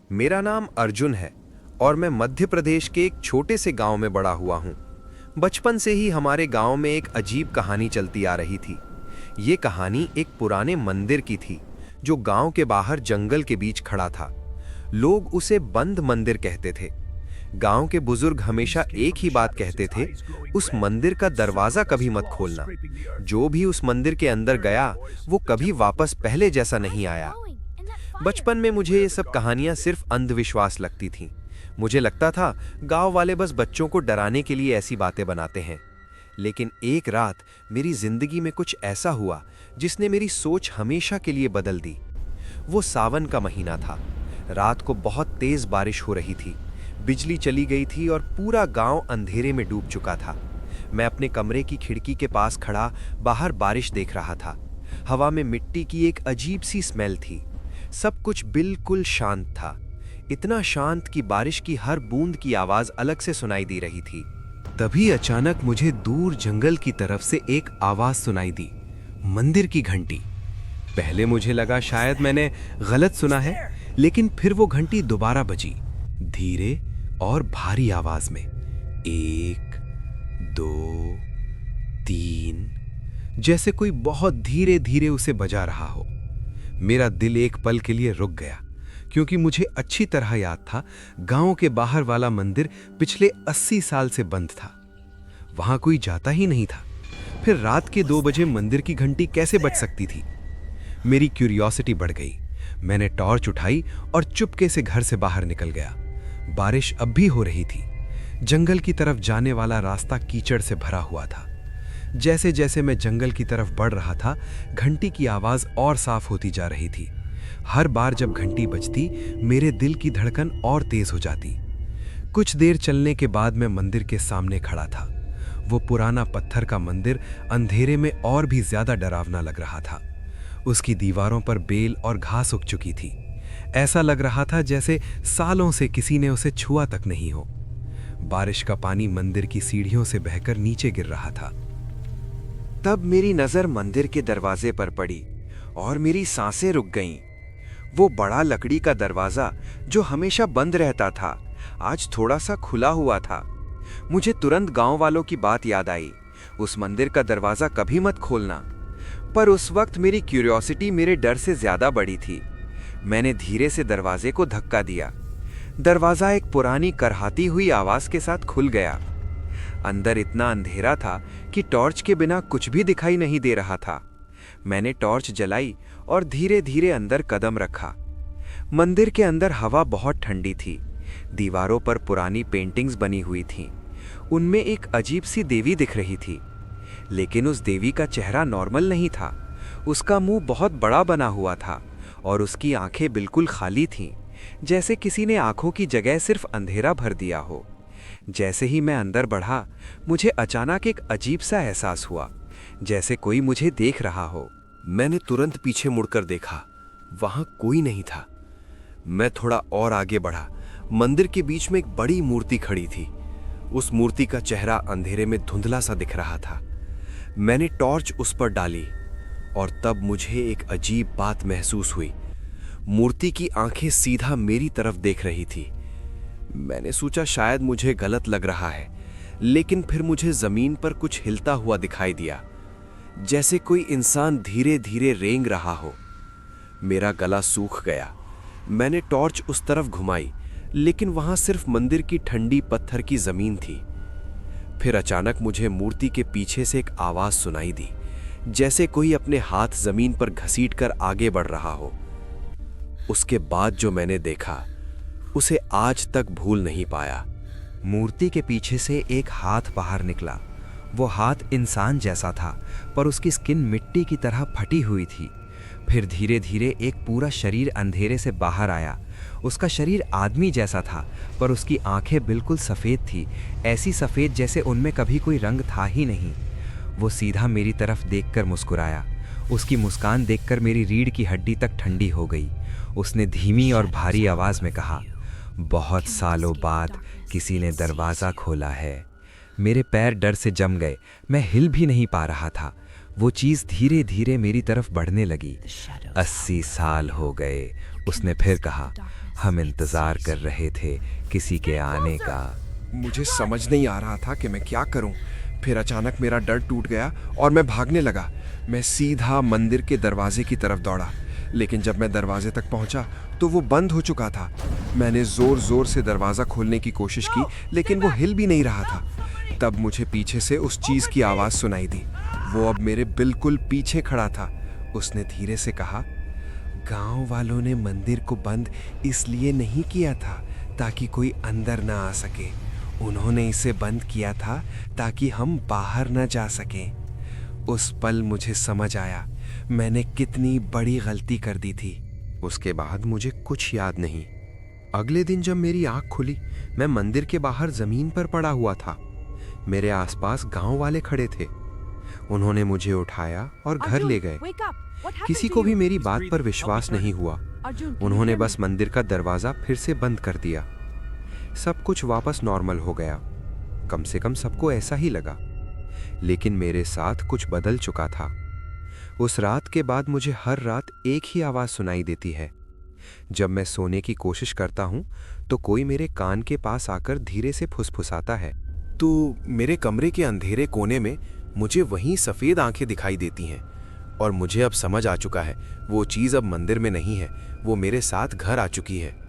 मेरा नाम अर्जुन है और मैं मध्य प्रदेश के एक छोटे से गांव में बड़ा हुआ हूं। बचपन से ही हमारे गांव में एक अजीब कहानी चलती आ रही थी। ये कहानी एक पुराने मंदिर की थी जो गांव के बाहर जंगल के बीच खड़ा था। लोग उसे बंद मंदिर कहते थे। गांव के बुजुर्ग हमेशा एक ही बात कहते थे, उस मंदिर का दरवाजा कभी मत खोलना। जो भी उस मंदिर के अंदर गया वो कभी वापस पहले जैसा नहीं आया। बचपन में मुझे ये सब कहानियां सिर्फ अंधविश्वास लगती थीं। मुझे लगता था गांव वाले बस बच्चों को डराने के लिए ऐसी बातें बनाते हैं। लेकिन एक रात मेरी जिंदगी में कुछ ऐसा हुआ जिसने मेरी सोच हमेशा के लिए बदल दी। वो सावन का महीना था। रात को बहुत तेज बारिश हो रही थी। बिजली चली गई थी और पूरा गांव अंधेरे में डूब चुका था। मैं अपने कमरे की खिड़की के पास खड़ा बाहर बारिश देख रहा था। हवा में मिट्टी की एक अजीब सी स्मेल थी। सब कुछ बिल्कुल शांत था, इतना शांत कि बारिश की हर बूंद की आवाज अलग से सुनाई दे रही थी। तभी अचानक मुझे दूर जंगल की तरफ से एक आवाज सुनाई दी, मंदिर की घंटी। पहले मुझे लगा शायद मैंने गलत सुना है, लेकिन फिर वो घंटी दोबारा बजी, धीरे और भारी आवाज में। 1 2 3, जैसे कोई बहुत धीरे धीरे उसे बजा रहा हो। मेरा दिल एक पल के लिए रुक गया, क्योंकि मुझे अच्छी तरह याद था गांव के बाहर वाला मंदिर पिछले 80 साल से बंद था। वहां कोई जाता ही नहीं था। फिर रात के 2 बजे मंदिर की घंटी कैसे बज सकती थी? मेरी क्यूरियोसिटी बढ़ गई। मैंने टॉर्च उठाई और चुपके से घर से बाहर निकल गया। बारिश अब भी हो रही थी। जंगल की तरफ जाने वाला रास्ता कीचड़ से भरा हुआ था। जैसे जैसे मैं जंगल की तरफ बढ़ रहा था, घंटी की आवाज और साफ होती जा रही थी। हर बार जब घंटी बजती, मेरे दिल की धड़कन और तेज हो जाती। कुछ देर चलने के बाद मैं मंदिर के सामने खड़ा था। वो पुराना पत्थर का मंदिर अंधेरे में और भी ज्यादा डरावना लग रहा था। उसकी दीवारों पर बेल और घास उग चुकी थी। ऐसा लग रहा था जैसे सालों से किसी ने उसे छुआ तक नहीं हो। बारिश का पानी मंदिर की सीढ़ियों से बहकर नीचे गिर रहा था। तब मेरी नजर मंदिर के दरवाजे पर पड़ी और मेरी सांसें रुक गईं। वो बड़ा लकड़ी का दरवाजा जो हमेशा बंद रहता था, आज थोड़ा सा खुला हुआ था। मुझे तुरंत गांव वालों की बात याद आई, उस मंदिर का दरवाजा कभी मत खोलना। पर उस वक्त मेरी क्यूरियोसिटी मेरे डर से ज्यादा बड़ी थी। मैंने धीरे से दरवाजे को धक्का दिया। दरवाजा एक पुरानी करहाती हुई आवाज के साथ खुल गया। अंदर इतना अंधेरा था कि टॉर्च के बिना कुछ भी दिखाई नहीं दे रहा था। मैंने टॉर्च जलाई और धीरे धीरे अंदर कदम रखा। मंदिर के अंदर हवा बहुत ठंडी थी। दीवारों पर पुरानी पेंटिंग्स बनी हुई थीं। उनमें एक अजीब सी देवी दिख रही थी, लेकिन उस देवी का चेहरा नॉर्मल नहीं था। उसका मुंह बहुत बड़ा बना हुआ था और उसकी आंखें बिल्कुल खाली थीं, जैसे किसी ने आंखों की जगह सिर्फ अंधेरा भर दिया हो। जैसे ही मैं अंदर बढ़ा, मुझे अचानक एक अजीब सा एहसास हुआ, जैसे कोई मुझे देख रहा हो। मैंने तुरंत पीछे मुड़कर देखा, वहां कोई नहीं था। मैं थोड़ा और आगे बढ़ा। मंदिर के बीच में एक बड़ी मूर्ति खड़ी थी। उस मूर्ति का चेहरा अंधेरे में धुंधला सा दिख रहा था। मैंने टॉर्च उस पर डाली और तब मुझे एक अजीब बात महसूस हुई। मूर्ति की आंखें सीधा मेरी तरफ देख रही थी। मैंने सोचा शायद मुझे गलत लग रहा है, लेकिन फिर मुझे जमीन पर कुछ हिलता हुआ दिखाई दिया, जैसे कोई इंसान धीरे धीरे रेंग रहा हो। मेरा गला सूख गया। मैंने टॉर्च उस तरफ घुमाई, लेकिन वहां सिर्फ मंदिर की ठंडी पत्थर की जमीन थी। फिर अचानक मुझे मूर्ति के पीछे से एक आवाज सुनाई दी, जैसे कोई अपने हाथ जमीन पर घसीटकर आगे बढ़ रहा हो। उसके बाद जो मैंने देखा, उसे आज तक भूल नहीं पाया। मूर्ति के पीछे से एक हाथ बाहर निकला। वो हाथ इंसान जैसा था, पर उसकी स्किन मिट्टी की तरह फटी हुई थी। फिर धीरे धीरे एक पूरा शरीर अंधेरे से बाहर आया। उसका शरीर आदमी जैसा था, पर उसकी आंखें बिल्कुल सफ़ेद थी, ऐसी सफ़ेद जैसे उनमें कभी कोई रंग था ही नहीं। वो सीधा मेरी तरफ देखकर मुस्कुराया। उसकी मुस्कान देखकर मेरी रीढ़ की हड्डी तक ठंडी हो गई। उसने धीमी और भारी आवाज़ में कहा, बहुत सालों बाद किसी ने दरवाज़ा खोला है। मेरे पैर डर से जम गए। मैं हिल भी नहीं पा रहा था। वो चीज़ धीरे धीरे मेरी तरफ बढ़ने लगी। 80 साल हो गए, उसने फिर कहा। हम इंतजार कर रहे थे किसी के आने का। मुझे समझ नहीं आ रहा था कि मैं क्या करूं। फिर अचानक मेरा डर टूट गया और मैं भागने लगा। मैं सीधा मंदिर के दरवाजे की तरफ दौड़ा, लेकिन जब मैं दरवाजे तक पहुंचा तो वो बंद हो चुका था। मैंने जोर जोर से दरवाज़ा खोलने की कोशिश की, लेकिन वो हिल भी नहीं रहा था। तब मुझे पीछे से उस चीज़ की आवाज़ सुनाई दी। वो अब मेरे बिल्कुल पीछे खड़ा था। उसने धीरे से कहा, गांव वालों ने मंदिर को बंद इसलिए नहीं किया था ताकि कोई अंदर ना आ सके। उन्होंने इसे बंद किया था ताकि हम बाहर ना जा सकें। उस पल मुझे समझ आया मैंने कितनी बड़ी गलती कर दी थी। उसके बाद मुझे कुछ याद नहीं। अगले दिन जब मेरी आंख खुली, मैं मंदिर के बाहर जमीन पर पड़ा हुआ था। मेरे आसपास गांव वाले खड़े थे। उन्होंने मुझे उठाया और घर ले गए। किसी को भी मेरी बात पर विश्वास नहीं हुआ। उन्होंने बस मंदिर का दरवाजा फिर से बंद कर दिया। सब कुछ वापस नॉर्मल हो गया। कम से कम सबको ऐसा ही लगा। लेकिन मेरे साथ कुछ बदल चुका था। उस रात के बाद मुझे हर रात एक ही आवाज सुनाई देती है। जब मैं सोने की कोशिश करता हूं तो कोई मेरे कान के पास आकर धीरे से फुसफुसाता है। तो मेरे कमरे के अंधेरे कोने में मुझे वहीं सफ़ेद आंखें दिखाई देती हैं। और मुझे अब समझ आ चुका है, वो चीज़ अब मंदिर में नहीं है, वो मेरे साथ घर आ चुकी है।